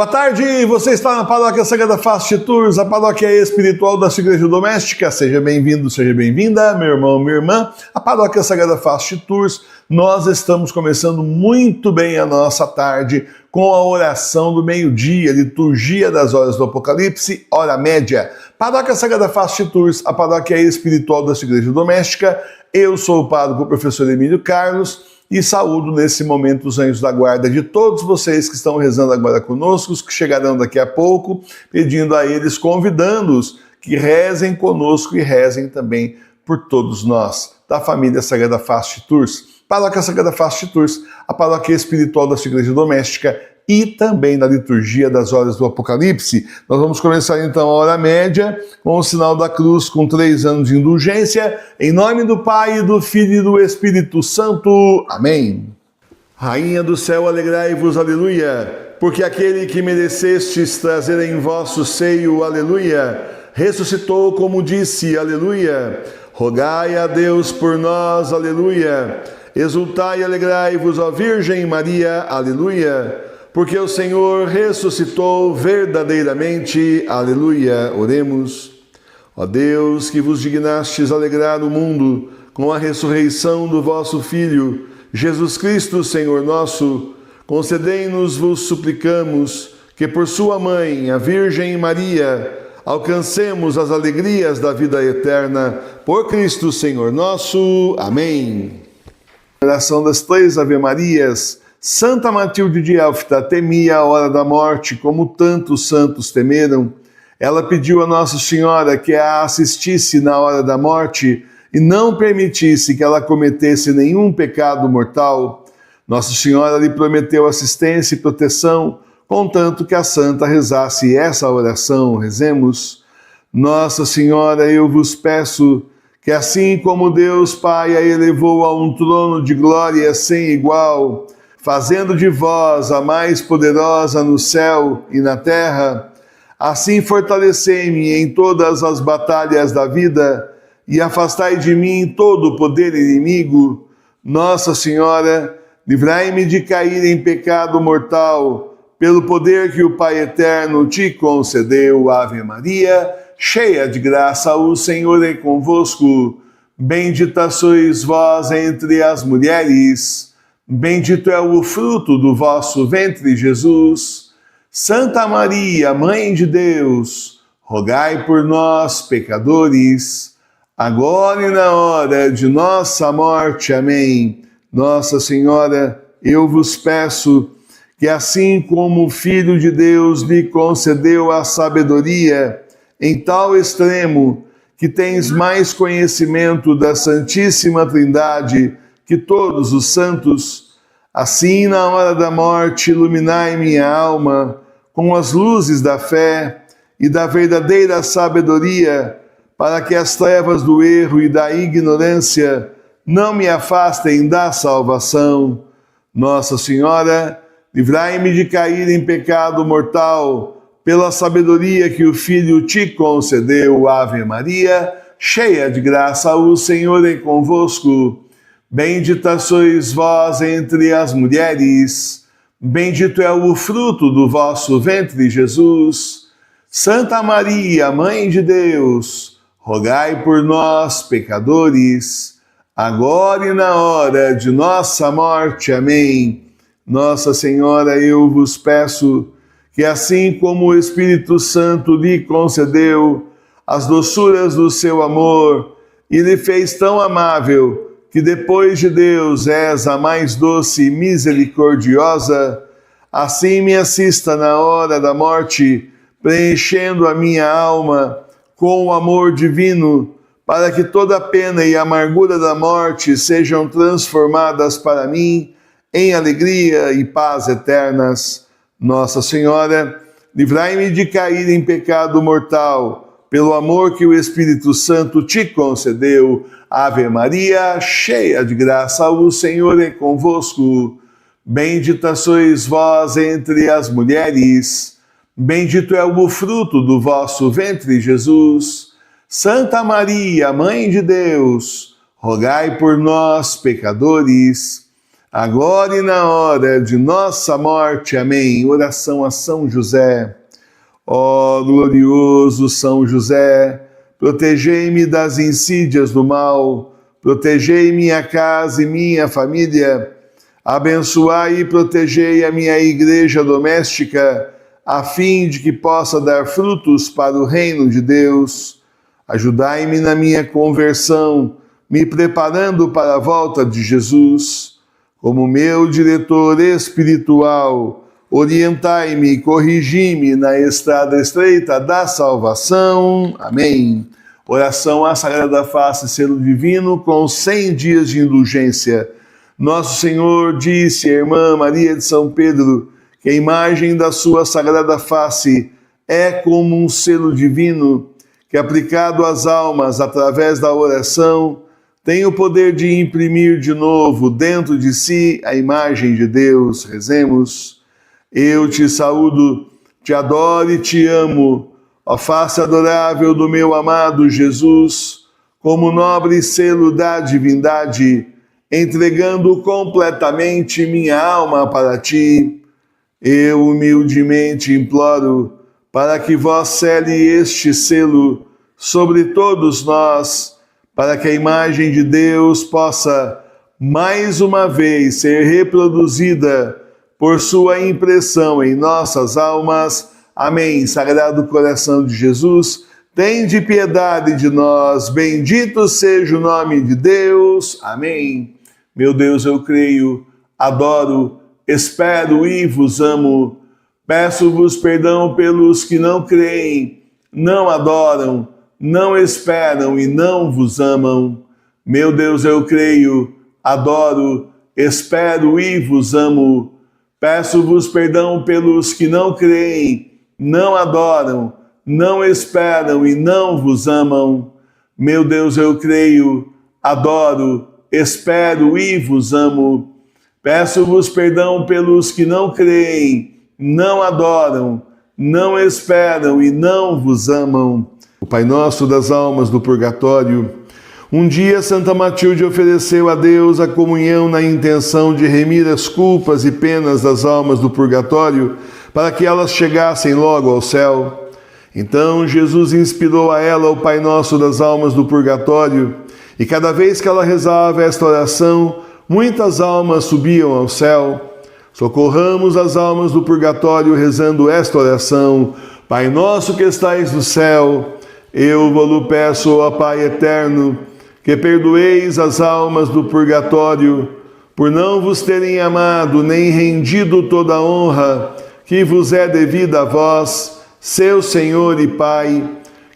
Boa tarde, você está na Paróquia Sagrada Fast Tours, a paróquia espiritual da sua igreja doméstica. Seja bem-vindo, seja bem-vinda, meu irmão, minha irmã. A Paróquia Sagrada Fast Tours, nós estamos começando muito bem a nossa tarde com a oração do meio-dia, liturgia das horas do Apocalipse, hora média. Paróquia Sagrada Fast Tours, a paróquia espiritual da sua igreja doméstica. Eu sou o pároco professor Emílio Carlos. E saúdo nesse momento os anjos da guarda de todos vocês que estão rezando agora conosco, os que chegarão daqui a pouco, pedindo a eles, convidando-os que rezem conosco e rezem também por todos nós, da família Sagrada Fast Tours. Paróquia Sagrada Fast Tours, a paróquia espiritual da sua igreja doméstica e também na liturgia das horas do Apocalipse. Nós vamos começar então a hora média com o sinal da cruz com 3 anos de indulgência. Em nome do Pai, do Filho e do Espírito Santo. Amém. Rainha do céu, alegrai-vos, aleluia, porque aquele que merecestes trazer em vosso seio, aleluia, ressuscitou como disse, aleluia. Rogai a Deus por nós, aleluia. Exultai e alegrai-vos, ó Virgem Maria, aleluia. Porque o Senhor ressuscitou verdadeiramente. Aleluia. Oremos. Ó Deus, que vos dignastes alegrar o mundo com a ressurreição do vosso Filho, Jesus Cristo, Senhor nosso, concedei-nos, vos suplicamos, que por sua mãe, a Virgem Maria, alcancemos as alegrias da vida eterna. Por Cristo, Senhor nosso. Amém. Oração das 3 Ave-Marias. Santa Matilde de Elfta temia a hora da morte, como tantos santos temeram. Ela pediu a Nossa Senhora que a assistisse na hora da morte e não permitisse que ela cometesse nenhum pecado mortal. Nossa Senhora lhe prometeu assistência e proteção, contanto que a santa rezasse essa oração. Rezemos. Nossa Senhora, eu vos peço que assim como Deus Pai a elevou a um trono de glória sem igual, fazendo de vós a mais poderosa no céu e na terra, assim fortalecei-me em todas as batalhas da vida e afastai de mim todo o poder inimigo. Nossa Senhora, livrai-me de cair em pecado mortal, pelo poder que o Pai Eterno te concedeu. Ave Maria, cheia de graça, o Senhor é convosco. Bendita sois vós entre as mulheres, bendito é o fruto do vosso ventre, Jesus. Santa Maria, Mãe de Deus, rogai por nós, pecadores, agora e na hora de nossa morte. Amém. Nossa Senhora, eu vos peço que assim como o Filho de Deus lhe concedeu a sabedoria em tal extremo que tens mais conhecimento da Santíssima Trindade que todos os santos, assim na hora da morte iluminai minha alma com as luzes da fé e da verdadeira sabedoria, para que as trevas do erro e da ignorância não me afastem da salvação. Nossa Senhora, livrai-me de cair em pecado mortal, pela sabedoria que o Filho te concedeu. Ave Maria, cheia de graça, o Senhor é convosco. Bendita sois vós entre as mulheres, bendito é o fruto do vosso ventre, Jesus. Santa Maria, Mãe de Deus, rogai por nós, pecadores, agora e na hora de nossa morte. Amém. Nossa Senhora, eu vos peço que assim como o Espírito Santo lhe concedeu as doçuras do seu amor e lhe fez tão amável, que depois de Deus és a mais doce e misericordiosa, assim me assista na hora da morte, preenchendo a minha alma com o amor divino, para que toda a pena e amargura da morte sejam transformadas para mim em alegria e paz eternas. Nossa Senhora, livrai-me de cair em pecado mortal, pelo amor que o Espírito Santo te concedeu. Ave Maria, cheia de graça, o Senhor é convosco. Bendita sois vós entre as mulheres, bendito é o fruto do vosso ventre, Jesus. Santa Maria, Mãe de Deus, rogai por nós, pecadores, agora e na hora de nossa morte. Amém. Oração a São José. Ó glorioso São José, protegei-me das insídias do mal, protegei minha casa e minha família, abençoai e protegei a minha igreja doméstica, a fim de que possa dar frutos para o reino de Deus. Ajudai-me na minha conversão, me preparando para a volta de Jesus. Como meu diretor espiritual, orientai-me e corrigi-me na estrada estreita da salvação. Amém. Oração à Sagrada Face, selo divino, com 100 dias de indulgência. Nosso Senhor disse à irmã Maria de São Pedro que a imagem da sua Sagrada Face é como um selo divino que, aplicado às almas através da oração, tem o poder de imprimir de novo dentro de si a imagem de Deus. Rezemos. Eu te saúdo, te adoro e te amo, ó face adorável do meu amado Jesus, como nobre selo da divindade, entregando completamente minha alma para ti. Eu humildemente imploro para que vós cele este selo sobre todos nós, para que a imagem de Deus possa, mais uma vez, ser reproduzida por sua impressão em nossas almas. Amém. Sagrado coração de Jesus, tende piedade de nós. Bendito seja o nome de Deus. Amém. Meu Deus, eu creio, adoro, espero e vos amo. Peço-vos perdão pelos que não creem, não adoram, não esperam e não vos amam. Meu Deus, eu creio, adoro, espero e vos amo. Peço-vos perdão pelos que não creem, não adoram, não esperam e não vos amam. Meu Deus, eu creio, adoro, espero e vos amo. Peço-vos perdão pelos que não creem, não adoram, não esperam e não vos amam. O Pai Nosso das almas do purgatório. Um dia Santa Matilde ofereceu a Deus a comunhão na intenção de remir as culpas e penas das almas do purgatório, para que elas chegassem logo ao céu. Então Jesus inspirou a ela o Pai Nosso das almas do purgatório, e cada vez que ela rezava esta oração, muitas almas subiam ao céu. Socorramos as almas do purgatório rezando esta oração. Pai nosso que estais no céu, eu vos peço, ó Pai eterno, que perdoeis as almas do purgatório, por não vos terem amado nem rendido toda a honra que vos é devida a vós, seu Senhor e Pai,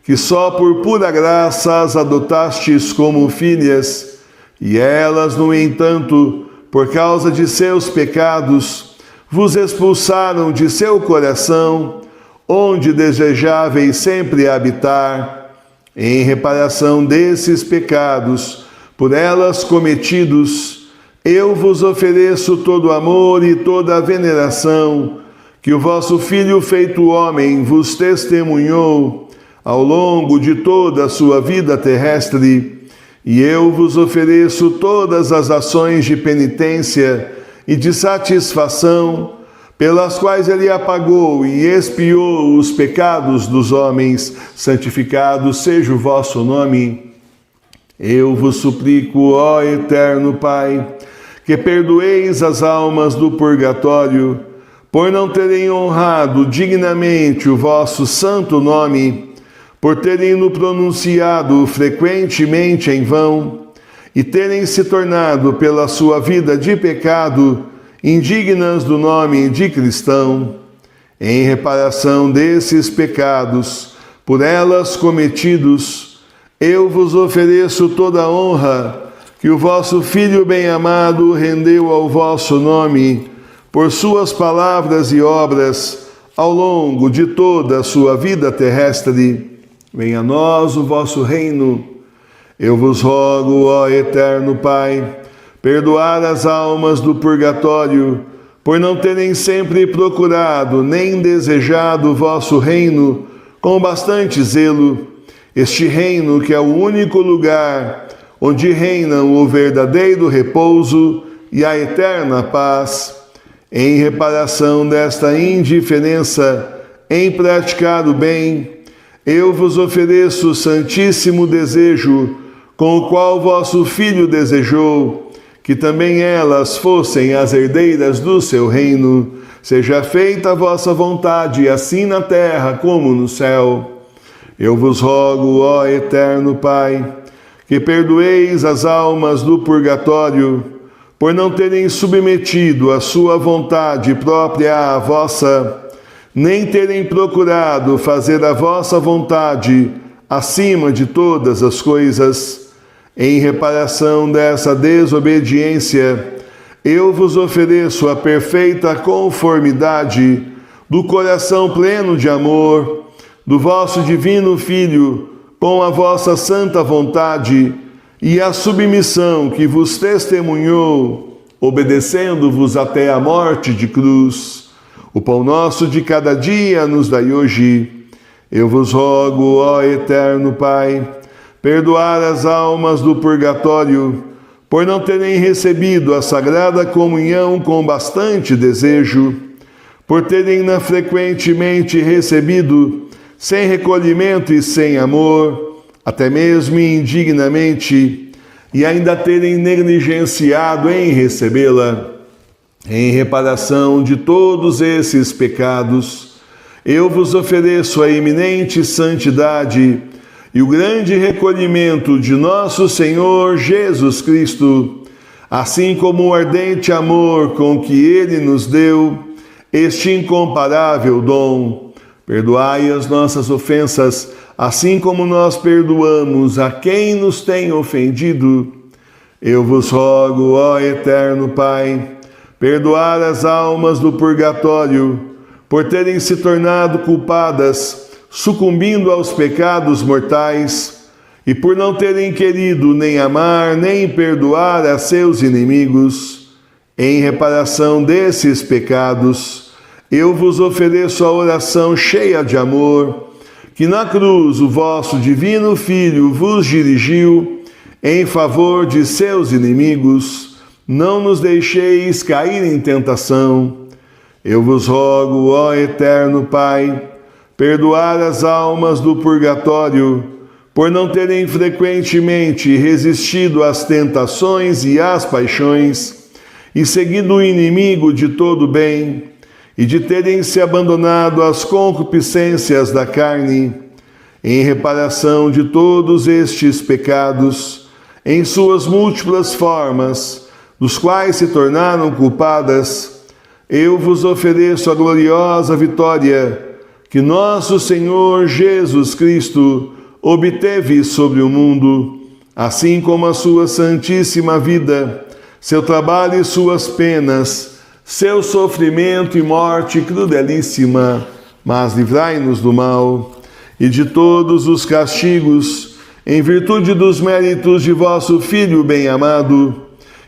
que só por pura graça as adotastes como filhas, e elas, no entanto, por causa de seus pecados, vos expulsaram de seu coração, onde desejáveis sempre habitar. Em reparação desses pecados, por elas cometidos, eu vos ofereço todo amor e toda a veneração que o vosso Filho feito homem vos testemunhou ao longo de toda a sua vida terrestre, e eu vos ofereço todas as ações de penitência e de satisfação pelas quais ele apagou e expiou os pecados dos homens. Santificado seja o vosso nome. Eu vos suplico, ó eterno Pai, que perdoeis as almas do purgatório, por não terem honrado dignamente o vosso santo nome, por terem no pronunciado frequentemente em vão, e terem se tornado pela sua vida de pecado indignas do nome de cristão. Em reparação desses pecados, por elas cometidos, eu vos ofereço toda a honra que o vosso Filho bem-amado rendeu ao vosso nome, por suas palavras e obras, ao longo de toda a sua vida terrestre. Venha a nós o vosso reino. Eu vos rogo, ó eterno Pai, perdoar as almas do purgatório, por não terem sempre procurado nem desejado o vosso reino com bastante zelo, este reino que é o único lugar onde reinam o verdadeiro repouso e a eterna paz. Em reparação desta indiferença em praticar o bem, eu vos ofereço o santíssimo desejo com o qual vosso Filho desejou, que também elas fossem as herdeiras do seu reino. Seja feita a vossa vontade, assim na terra como no céu. Eu vos rogo, ó eterno Pai, que perdoeis as almas do purgatório, por não terem submetido a sua vontade própria à vossa, nem terem procurado fazer a vossa vontade acima de todas as coisas. Em reparação dessa desobediência, eu vos ofereço a perfeita conformidade do coração pleno de amor do vosso divino Filho com a vossa santa vontade e a submissão que vos testemunhou, obedecendo-vos até a morte de cruz. O pão nosso de cada dia nos dai hoje. Eu vos rogo, ó eterno Pai, perdoar as almas do purgatório, por não terem recebido a sagrada comunhão com bastante desejo, por terem-na frequentemente recebido sem recolhimento e sem amor, até mesmo indignamente, e ainda terem negligenciado em recebê-la. Em reparação de todos esses pecados, eu vos ofereço a eminente santidade e o grande recolhimento de nosso Senhor Jesus Cristo, assim como o ardente amor com que Ele nos deu este incomparável dom. Perdoai as nossas ofensas, assim como nós perdoamos a quem nos tem ofendido. Eu vos rogo, ó eterno Pai, perdoar as almas do purgatório, por terem se tornado culpadas, sucumbindo aos pecados mortais, e por não terem querido nem amar, nem perdoar a seus inimigos. Em reparação desses pecados, eu vos ofereço a oração cheia de amor, que na cruz o vosso divino Filho vos dirigiu em favor de seus inimigos. Não nos deixeis cair em tentação. Eu vos rogo, ó eterno Pai, perdoar as almas do purgatório, por não terem frequentemente resistido às tentações e às paixões, e seguido o inimigo de todo bem, e de terem se abandonado às concupiscências da carne. Em reparação de todos estes pecados, em suas múltiplas formas, dos quais se tornaram culpadas, eu vos ofereço a gloriosa vitória que nosso Senhor Jesus Cristo obteve sobre o mundo, assim como a sua santíssima vida, seu trabalho e suas penas, seu sofrimento e morte crudelíssima, mas livrai-nos do mal e de todos os castigos, em virtude dos méritos de vosso Filho bem-amado,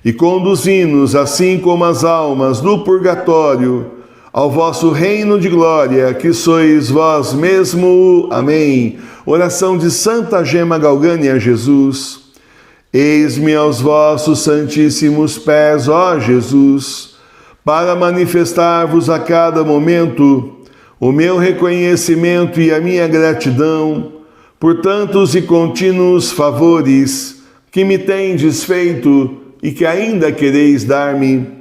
e conduzi-nos, assim como as almas do purgatório, ao vosso reino de glória, que sois vós mesmo. Amém. Oração de Santa Gema Galgani a Jesus. Eis-me aos vossos santíssimos pés, ó Jesus, para manifestar-vos a cada momento o meu reconhecimento e a minha gratidão por tantos e contínuos favores que me tendes feito e que ainda quereis dar-me.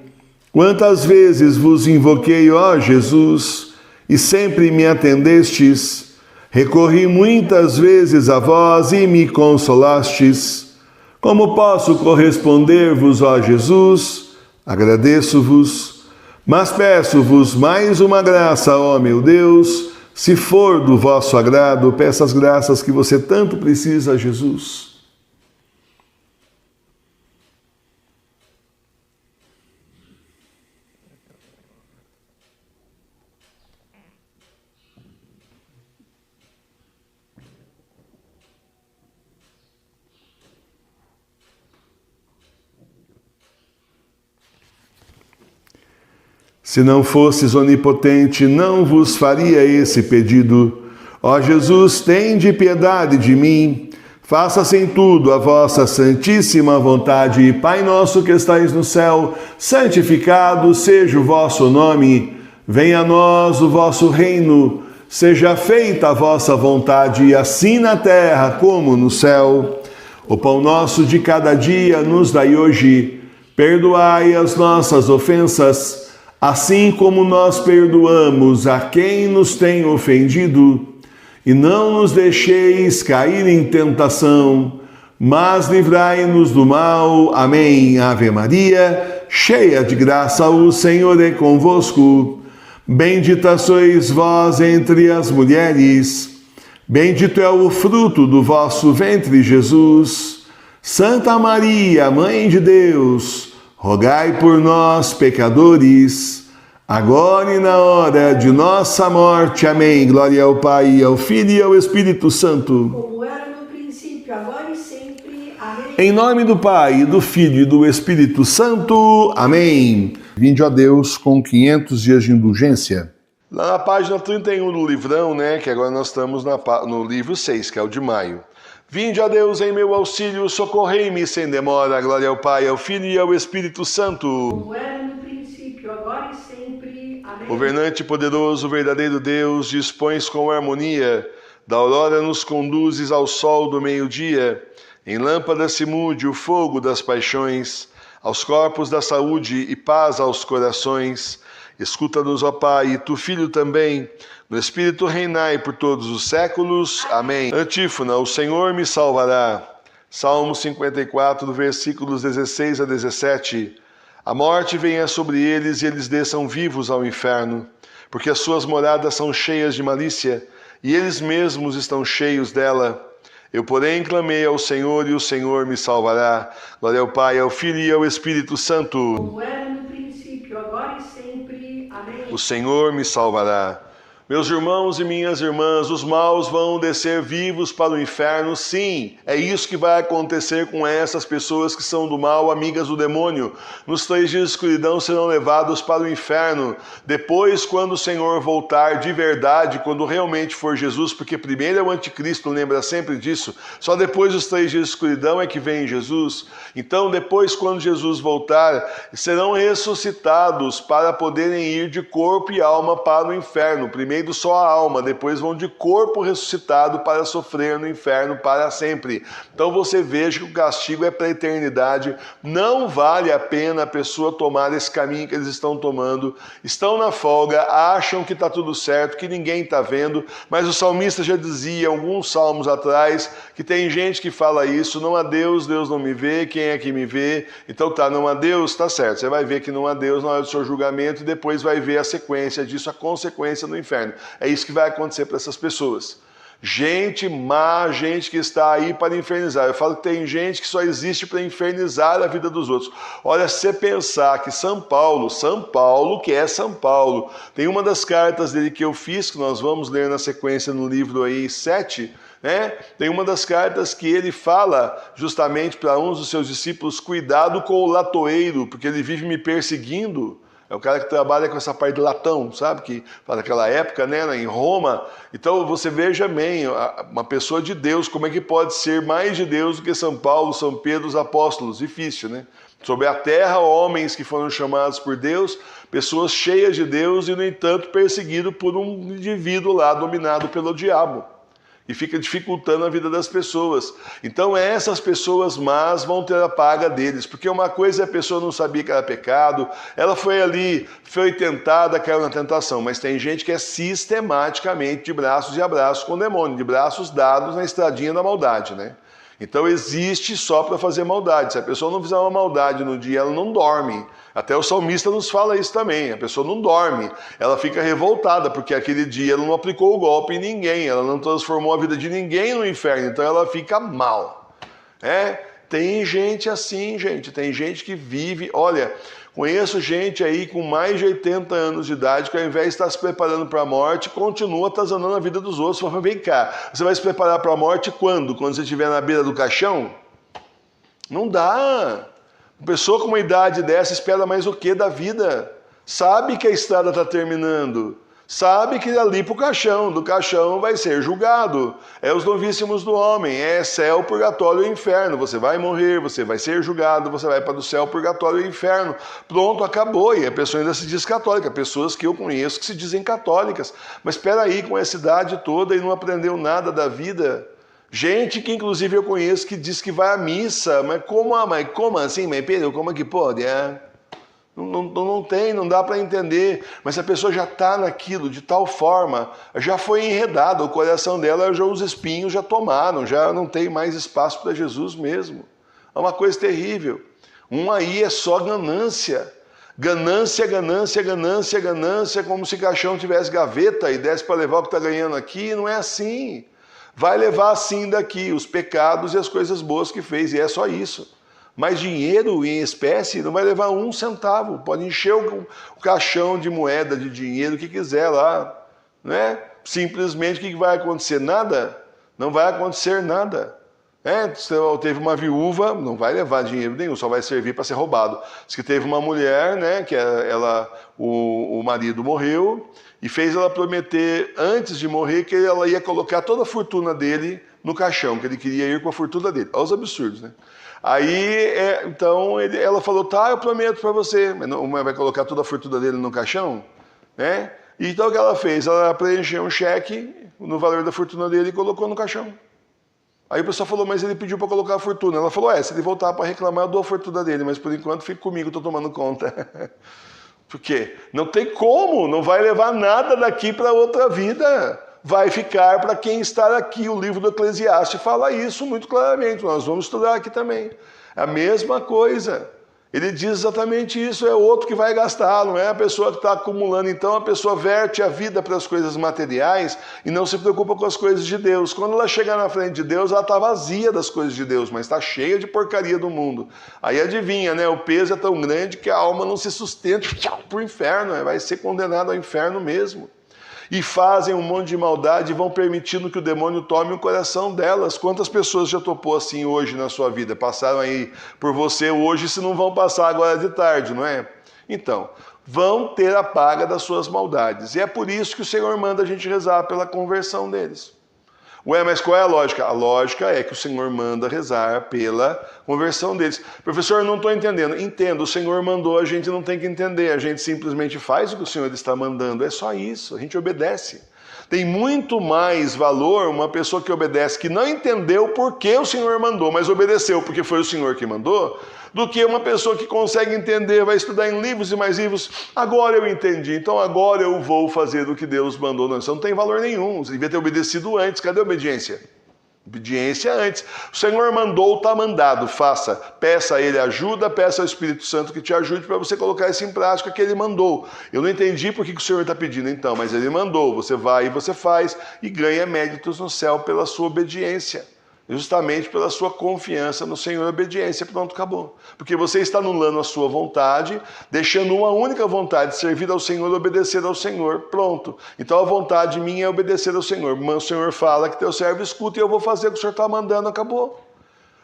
Quantas vezes vos invoquei, ó Jesus, e sempre me atendestes. Recorri muitas vezes a vós e me consolastes. Como posso corresponder-vos, ó Jesus? Agradeço-vos, mas peço-vos mais uma graça, ó meu Deus, se for do vosso agrado. Peça as graças que você tanto precisa, Jesus. Se não fosses onipotente, não vos faria esse pedido. Ó Jesus, tende piedade de mim, Faça-se em tudo a vossa santíssima vontade. Pai nosso que estais no céu, santificado seja o vosso nome. Venha a nós o vosso reino. Seja feita a vossa vontade, assim na terra como no céu. O pão nosso de cada dia nos dai hoje. Perdoai as nossas ofensas, assim como nós perdoamos a quem nos tem ofendido. E não nos deixeis cair em tentação, mas livrai-nos do mal. Amém. Ave Maria, cheia de graça, o Senhor é convosco. Bendita sois vós entre as mulheres. Bendito é o fruto do vosso ventre, Jesus. Santa Maria, Mãe de Deus, rogai por nós, pecadores, agora e na hora de nossa morte. Amém. Glória ao Pai, ao Filho e ao Espírito Santo. Como era no princípio, agora e sempre. Amém. Em nome do Pai, do Filho e do Espírito Santo. Amém. Vinde a Deus com 500 dias de indulgência. Lá na página 31 do livrão, que agora nós estamos no livro 6, que é o de maio. Vinde a Deus em meu auxílio, socorrei-me sem demora. Glória ao Pai, ao Filho e ao Espírito Santo. Como era no princípio, agora e sempre. Amém. Governante poderoso, verdadeiro Deus, dispões com harmonia, da aurora nos conduzes ao sol do meio-dia, em lâmpada se mude o fogo das paixões, aos corpos da saúde e paz aos corações. Escuta-nos, ó Pai, e tu, Filho, também, no Espírito reinai por todos os séculos. Amém. Antífona, o Senhor me salvará. Salmo 54, versículos 16 a 17. A morte venha sobre eles e eles desçam vivos ao inferno, porque as suas moradas são cheias de malícia, e eles mesmos estão cheios dela. Eu, porém, clamei ao Senhor, e o Senhor me salvará. Glória ao Pai, ao Filho e ao Espírito Santo. Como era no princípio, agora e sempre. Amém. O Senhor me salvará. Meus irmãos e minhas irmãs, os maus vão descer vivos para o inferno, sim. É isso que vai acontecer com essas pessoas que são do mal, amigas do demônio. Nos 3 dias de escuridão serão levados para o inferno. Depois, quando o Senhor voltar de verdade, quando realmente for Jesus, porque primeiro é o anticristo, lembra sempre disso. Só depois dos 3 dias de escuridão é que vem Jesus. Então, depois, quando Jesus voltar, serão ressuscitados para poderem ir de corpo e alma para o inferno. Primeiro só a alma, depois vão de corpo ressuscitado para sofrer no inferno para sempre. Então você veja que o castigo é para a eternidade. Não vale a pena a pessoa tomar esse caminho que eles estão tomando. Estão na folga, acham que está tudo certo, que ninguém está vendo, mas o salmista já dizia alguns salmos atrás que tem gente que fala isso: não há Deus, Deus não me vê, quem é que me vê? Então tá, não há Deus, tá certo, você vai ver que não há Deus na hora do seu julgamento e depois vai ver a sequência disso, a consequência do inferno. É isso que vai acontecer para essas pessoas. Gente má, gente que está aí para infernizar. Eu falo que tem gente que só existe para infernizar a vida dos outros. Olha, se você pensar que São Paulo, que é São Paulo, tem uma das cartas dele que eu fiz, que nós vamos ler na sequência no livro aí 7, tem uma das cartas que ele fala justamente para uns dos seus discípulos: cuidado com o latoeiro, porque ele vive me perseguindo. É o cara que trabalha com essa parte de latão, sabe? Que naquela época, em Roma. Então você veja bem, uma pessoa de Deus, como é que pode ser mais de Deus do que São Paulo, São Pedro, os apóstolos? Difícil, né? Sobre a terra, homens que foram chamados por Deus, pessoas cheias de Deus e, no entanto, perseguido por um indivíduo lá dominado pelo diabo. E fica dificultando a vida das pessoas. Então essas pessoas más vão ter a paga deles, porque uma coisa é a pessoa não sabia que era pecado, ela foi ali, foi tentada, caiu na tentação, mas tem gente que é sistematicamente de braços e abraços com o demônio, de braços dados na estradinha da maldade, Então existe só para fazer maldade. Se a pessoa não fizer uma maldade no dia, ela não dorme. Até o salmista nos fala isso também. A pessoa não dorme, ela fica revoltada, porque aquele dia ela não aplicou o golpe em ninguém, ela não transformou a vida de ninguém no inferno, então ela fica mal. Tem gente assim, gente, tem gente que vive, olha, conheço gente aí com mais de 80 anos de idade que ao invés de estar se preparando para a morte, continua atazanando a vida dos outros. Fala, vem cá, você vai se preparar para a morte quando? Quando você estiver na beira do caixão? Não dá. Uma pessoa com uma idade dessa espera mais o que da vida? Sabe que a estrada está terminando. Sabe que ali para o caixão, do caixão vai ser julgado. É os novíssimos do homem, é céu, purgatório e inferno. Você vai morrer, você vai ser julgado, você vai para o céu, purgatório e inferno. Pronto, acabou. E a pessoa ainda se diz católica. Pessoas que eu conheço que se dizem católicas. Mas espera aí, com essa idade toda e não aprendeu nada da vida. Gente que inclusive eu conheço que diz que vai à missa. Mas como assim? Mas Pedro, como é que pode? Não tem, não dá para entender. Mas a pessoa já está naquilo de tal forma, já foi enredada, o coração dela, já os espinhos já tomaram, já não tem mais espaço para Jesus mesmo. É uma coisa terrível. Aí é só ganância. Ganância, ganância, ganância, ganância, como se caixão tivesse gaveta e desse para levar o que está ganhando aqui. Não é assim. Vai levar assim daqui os pecados e as coisas boas que fez, e é só isso. Mas dinheiro em espécie não vai levar 1 centavo. Pode encher o caixão de moeda, de dinheiro, o que quiser lá. Né? Simplesmente o que vai acontecer? Nada. Não vai acontecer nada. Se teve uma viúva, não vai levar dinheiro nenhum, só vai servir para ser roubado. Diz que teve uma mulher, né, que o marido morreu e fez ela prometer, antes de morrer, que ela ia colocar toda a fortuna dele no caixão, que ele queria ir com a fortuna dele. Olha os absurdos, né? Aí, então, ela falou, tá, eu prometo para você, mas vai colocar toda a fortuna dele no caixão, né? Então o que ela fez? Ela preencheu um cheque no valor da fortuna dele e colocou no caixão. Aí o pessoal falou, mas ele pediu para colocar a fortuna. Ela falou, se ele voltar para reclamar, eu dou a fortuna dele, mas por enquanto fica comigo, estou tomando conta. Por quê? Não tem como, não vai levar nada daqui para outra vida. Vai ficar para quem está aqui. O livro do Eclesiastes fala isso muito claramente. Nós vamos estudar aqui também. A mesma coisa. Ele diz exatamente isso, é outro que vai gastar, não é a pessoa que está acumulando. Então a pessoa verte a vida para as coisas materiais e não se preocupa com as coisas de Deus. Quando ela chegar na frente de Deus, ela está vazia das coisas de Deus, mas está cheia de porcaria do mundo. Aí adivinha, né? O peso é tão grande que a alma não se sustenta para o inferno, vai ser condenada ao inferno mesmo. E fazem um monte de maldade e vão permitindo que o demônio tome o coração delas. Quantas pessoas já topou assim hoje na sua vida? Passaram aí por você hoje, se não vão passar agora de tarde, não é? Então, vão ter a paga das suas maldades. E é por isso que o Senhor manda a gente rezar pela conversão deles. Mas qual é a lógica? A lógica é que o Senhor manda rezar pela conversão deles. Professor, eu não estou entendendo. Entendo, o Senhor mandou, a gente não tem que entender. A gente simplesmente faz o que o Senhor está mandando. É só isso, a gente obedece. Tem muito mais valor uma pessoa que obedece, que não entendeu por que o Senhor mandou, mas obedeceu porque foi o Senhor que mandou, do que uma pessoa que consegue entender, vai estudar em livros e mais livros. Agora eu entendi, então agora eu vou fazer o que Deus mandou. Não, isso não tem valor nenhum, você devia ter obedecido antes. Cadê a obediência? Obediência antes. O Senhor mandou, está mandado, faça. Peça a Ele ajuda, peça ao Espírito Santo que te ajude para você colocar isso em prática que Ele mandou. Eu não entendi por que o Senhor está pedindo então, mas Ele mandou. Você vai e você faz e ganha méritos no céu pela sua obediência. Justamente pela sua confiança no Senhor e obediência. Pronto, acabou. Porque você está anulando a sua vontade, deixando uma única vontade, servir ao Senhor e obedecer ao Senhor. Pronto. Então a vontade minha é obedecer ao Senhor. O Senhor fala que teu servo escuta e eu vou fazer o que o Senhor está mandando, acabou.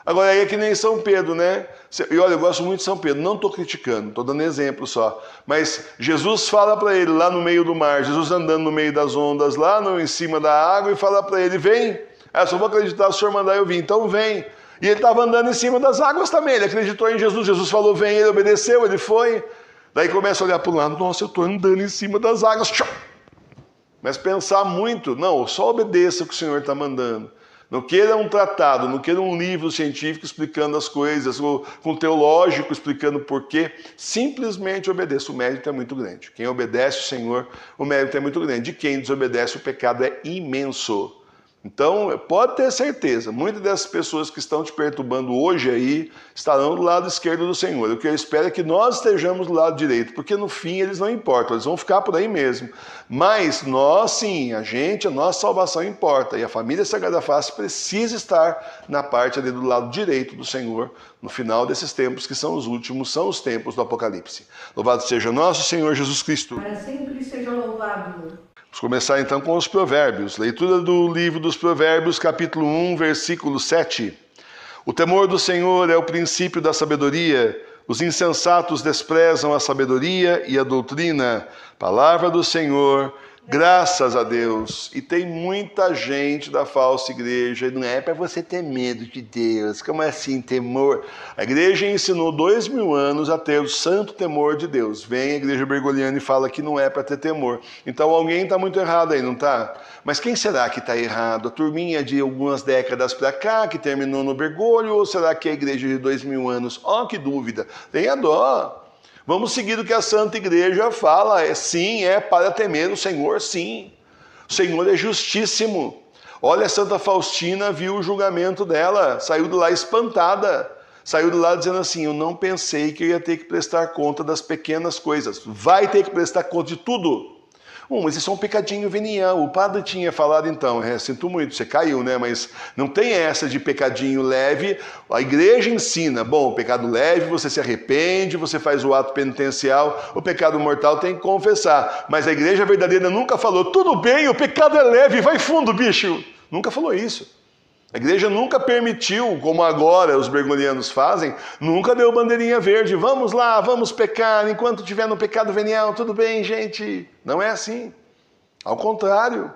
Agora aí é que nem São Pedro, né? E olha, eu gosto muito de São Pedro, não estou criticando, estou dando exemplo só. Mas Jesus fala para ele lá no meio do mar, Jesus andando no meio das ondas, lá em cima da água, e fala para ele, vem. Só vou acreditar se o Senhor mandar eu vir, então vem. E ele estava andando em cima das águas também, ele acreditou em Jesus, Jesus falou vem, ele obedeceu, ele foi. Daí começa a olhar para o lado, nossa, eu estou andando em cima das águas. Mas pensar muito, não, só obedeça o que o Senhor está mandando. Não queira um tratado, não queira um livro científico explicando as coisas, ou com teológico explicando o porquê. Simplesmente obedeça, o mérito é muito grande. Quem obedece o Senhor, o mérito é muito grande. De quem desobedece, o pecado é imenso. Então, pode ter certeza, muitas dessas pessoas que estão te perturbando hoje aí, estarão do lado esquerdo do Senhor. O que eu espero é que nós estejamos do lado direito, porque no fim eles não importam, eles vão ficar por aí mesmo. Mas nós sim, a nossa salvação importa, e a família Sagrada Face precisa estar na parte ali do lado direito do Senhor, no final desses tempos que são os últimos, são os tempos do Apocalipse. Louvado seja nosso Senhor Jesus Cristo. Para sempre seja louvado. Vamos começar então com os provérbios. Leitura do livro dos provérbios, capítulo 1, versículo 7. O temor do Senhor é o princípio da sabedoria. Os insensatos desprezam a sabedoria e a doutrina. Palavra do Senhor, Graças a Deus. E tem muita gente da falsa igreja. Não é para você ter medo de Deus. Como assim, temor? A igreja ensinou 2000 anos a ter o santo temor de Deus. Vem a igreja bergoliana e fala que não é para ter temor. Então alguém está muito errado aí, não está? Mas quem será que está errado? A turminha de algumas décadas para cá, que terminou no Bergoglio, ou será que é a igreja de 2000 anos? Oh, que dúvida. Tenha dó. Vamos seguir o que a Santa Igreja fala. Sim, é para temer o Senhor, sim. O Senhor é justíssimo. Olha, a Santa Faustina viu o julgamento dela, saiu de lá espantada. Saiu de lá dizendo assim, eu não pensei que eu ia ter que prestar conta das pequenas coisas. Vai ter que prestar conta de tudo. Mas isso é um pecadinho venial. O padre tinha falado então, sinto muito, você caiu, né? Mas não tem essa de pecadinho leve. A igreja ensina, bom, pecado leve, você se arrepende, você faz o ato penitencial, o pecado mortal tem que confessar. Mas a igreja verdadeira nunca falou, tudo bem, o pecado é leve, vai fundo, bicho. Nunca falou isso. A igreja nunca permitiu, como agora os bergolianos fazem, nunca deu bandeirinha verde. Vamos lá, vamos pecar, enquanto estiver no pecado venial, tudo bem, gente. Não é assim. Ao contrário.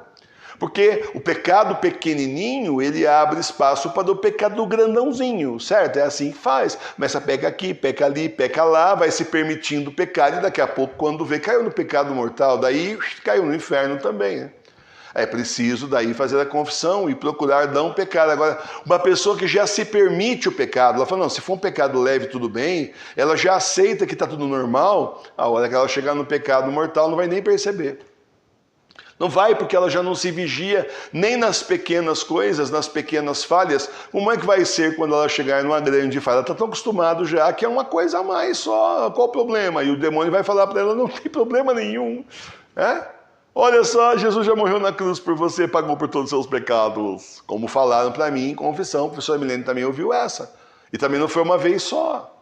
Porque o pecado pequenininho, ele abre espaço para o pecado grandãozinho, certo? É assim que faz. Começa a peca aqui, peca ali, peca lá, vai se permitindo pecar e daqui a pouco, quando vê, caiu no pecado mortal, daí caiu no inferno também, né? É preciso daí fazer a confissão e procurar não pecar. Agora, uma pessoa que já se permite o pecado, ela fala, não, se for um pecado leve, tudo bem, ela já aceita que está tudo normal, a hora que ela chegar no pecado mortal não vai nem perceber. Não vai, porque ela já não se vigia nem nas pequenas coisas, nas pequenas falhas. Como é que vai ser quando ela chegar numa grande falha? Ela está tão acostumada já que é uma coisa a mais só, qual o problema? E o demônio vai falar para ela, não tem problema nenhum, Olha só, Jesus já morreu na cruz por você, pagou por todos os seus pecados. Como falaram para mim em confissão, o professor Milene também ouviu essa. E também não foi uma vez só.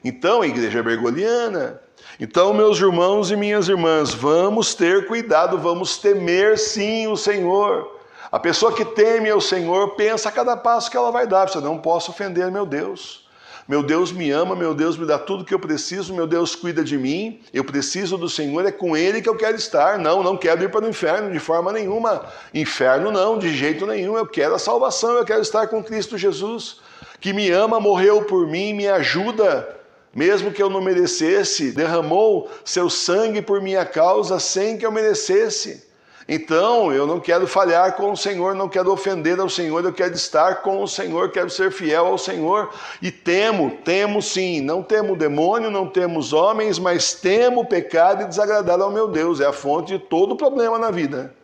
Então, a igreja bergoliana. Então, meus irmãos e minhas irmãs, vamos ter cuidado, vamos temer sim o Senhor. A pessoa que teme ao Senhor pensa a cada passo que ela vai dar. Você não posso ofender meu Deus. Meu Deus me ama, meu Deus me dá tudo que eu preciso, meu Deus cuida de mim, eu preciso do Senhor, é com Ele que eu quero estar. Não quero ir para o inferno de forma nenhuma. Inferno não, de jeito nenhum, eu quero a salvação, eu quero estar com Cristo Jesus, que me ama, morreu por mim, me ajuda, mesmo que eu não merecesse, derramou seu sangue por minha causa sem que eu merecesse. Então, eu não quero falhar com o Senhor, não quero ofender ao Senhor, eu quero estar com o Senhor, quero ser fiel ao Senhor. E temo sim, não temo o demônio, não temos homens, mas temo o pecado e desagradar ao meu Deus. É a fonte de todo problema na vida.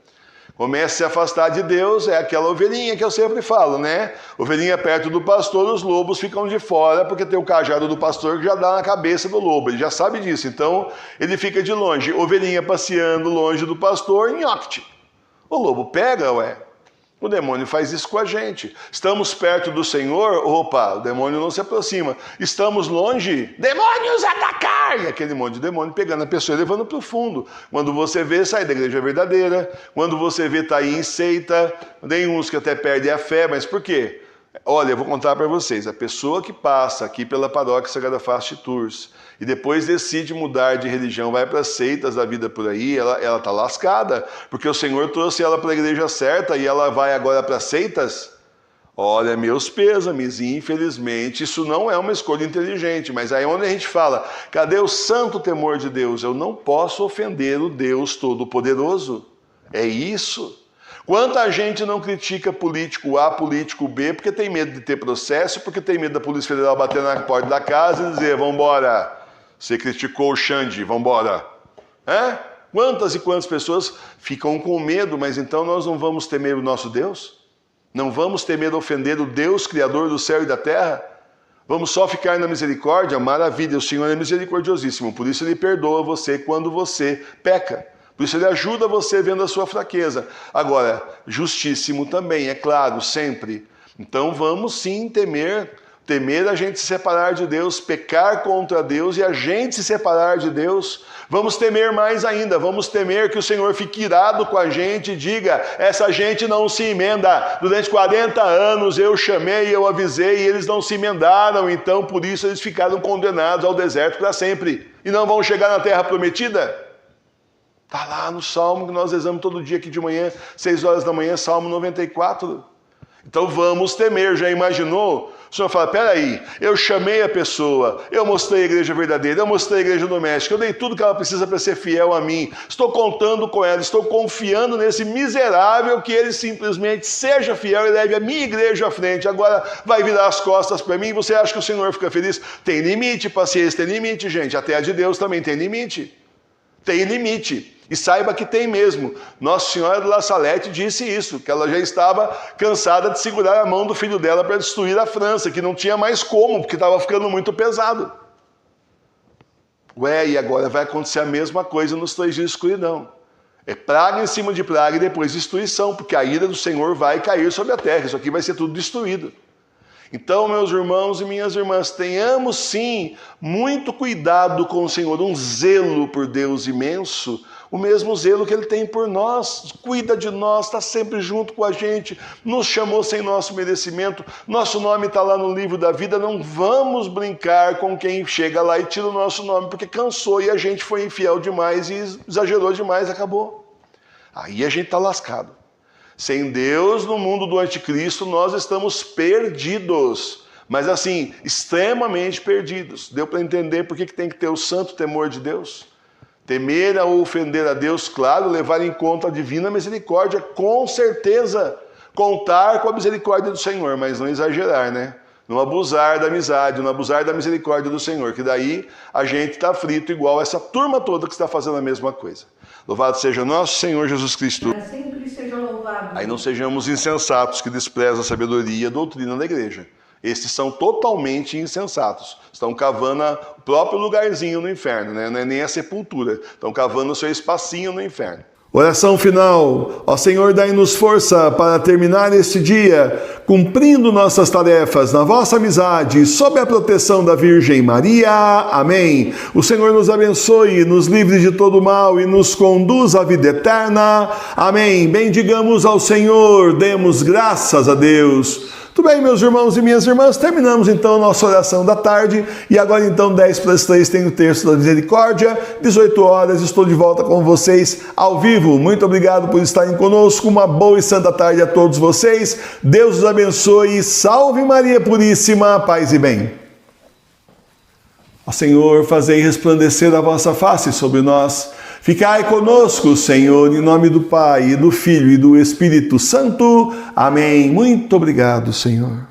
Comece a se afastar de Deus, é aquela ovelhinha que eu sempre falo, né? Ovelhinha perto do pastor, os lobos ficam de fora, porque tem o cajado do pastor que já dá na cabeça do lobo, ele já sabe disso, então ele fica de longe. Ovelhinha passeando longe do pastor, nhoque. O lobo pega, O demônio faz isso com a gente. Estamos perto do Senhor, opa, o demônio não se aproxima. Estamos longe, demônios atacar! E aquele monte de demônio pegando a pessoa e levando para o fundo. Quando você vê, sai da igreja verdadeira. Quando você vê, está aí em seita. Tem uns que até perdem a fé, mas por quê? Olha, eu vou contar para vocês. A pessoa que passa aqui pela paróquia Sagrada Face de Tours e depois decide mudar de religião, vai para seitas da vida por aí, ela está lascada, porque o Senhor trouxe ela para a igreja certa e ela vai agora para seitas. Olha, meus pêsames, infelizmente, isso não é uma escolha inteligente, mas aí é onde a gente fala, cadê o santo temor de Deus? Eu não posso ofender o Deus Todo-Poderoso. É isso. Quanta gente não critica político A, político B, porque tem medo de ter processo, porque tem medo da Polícia Federal bater na porta da casa e dizer, vambora, você criticou o Xande, vambora. Quantas e quantas pessoas ficam com medo, mas então nós não vamos temer o nosso Deus? Não vamos temer ofender o Deus, Criador do céu e da terra? Vamos só ficar na misericórdia? Maravilha, o Senhor é misericordiosíssimo, por isso Ele perdoa você quando você peca. Por isso Ele ajuda você vendo a sua fraqueza. Agora, justíssimo também, é claro, sempre. Então vamos sim temer a gente se separar de Deus, pecar contra Deus e a gente se separar de Deus. Vamos temer mais ainda, vamos temer que o Senhor fique irado com a gente e diga, essa gente não se emenda. Durante 40 anos eu chamei, eu avisei e eles não se emendaram, então por isso eles ficaram condenados ao deserto para sempre. E não vão chegar na terra prometida? Está lá no Salmo que nós rezamos todo dia aqui de manhã, 6 horas da manhã, Salmo 94. Então vamos temer. Já imaginou? O Senhor fala, peraí, eu chamei a pessoa, eu mostrei a igreja verdadeira, eu mostrei a igreja doméstica, eu dei tudo que ela precisa para ser fiel a mim, estou contando com ela, estou confiando nesse miserável que ele simplesmente seja fiel e leve a minha igreja à frente, agora vai virar as costas para mim, você acha que o Senhor fica feliz? Tem limite, paciência tem limite, gente, até a de Deus também tem limite. Tem limite. E saiba que tem mesmo. Nossa Senhora de La Salette disse isso, que ela já estava cansada de segurar a mão do filho dela para destruir a França, que não tinha mais como, porque estava ficando muito pesado. Ué, e agora vai acontecer a mesma coisa nos 3 dias de escuridão. É praga em cima de praga e depois destruição, porque a ira do Senhor vai cair sobre a terra. Isso aqui vai ser tudo destruído. Então, meus irmãos e minhas irmãs, tenhamos sim muito cuidado com o Senhor, um zelo por Deus imenso, o mesmo zelo que Ele tem por nós, cuida de nós, está sempre junto com a gente, nos chamou sem nosso merecimento, nosso nome está lá no livro da vida, não vamos brincar com quem chega lá e tira o nosso nome, porque cansou e a gente foi infiel demais e exagerou demais, acabou. Aí a gente está lascado. Sem Deus, no mundo do anticristo, nós estamos perdidos. Mas assim, extremamente perdidos. Deu para entender por que tem que ter o santo temor de Deus? Temer ou ofender a Deus, claro, levar em conta a divina misericórdia, com certeza. Contar com a misericórdia do Senhor, mas não exagerar, né? Não abusar da amizade, não abusar da misericórdia do Senhor, que daí a gente está frito igual essa turma toda que está fazendo a mesma coisa. Louvado seja nosso Senhor Jesus Cristo. Sempre seja louvado. Aí não sejamos insensatos que desprezam a sabedoria e a doutrina da igreja. Estes são totalmente insensatos. Estão cavando o próprio lugarzinho no inferno, né? Não é nem a sepultura. Estão cavando o seu espacinho no inferno. Oração final. Ó Senhor, dai-nos força para terminar este dia, cumprindo nossas tarefas na vossa amizade, sob a proteção da Virgem Maria. Amém. O Senhor nos abençoe, nos livre de todo mal e nos conduz à vida eterna. Amém. Bendigamos ao Senhor, demos graças a Deus. Tudo bem, meus irmãos e minhas irmãs, terminamos então a nossa oração da tarde e agora então 10 para as 3 tem o texto da misericórdia, 18 horas estou de volta com vocês ao vivo. Muito obrigado por estarem conosco, uma boa e santa tarde a todos vocês, Deus os abençoe, salve Maria Puríssima, paz e bem. Ó Senhor, fazei resplandecer a vossa face sobre nós, ficai conosco, Senhor, em nome do Pai, e do Filho e do Espírito Santo. Amém. Muito obrigado, Senhor.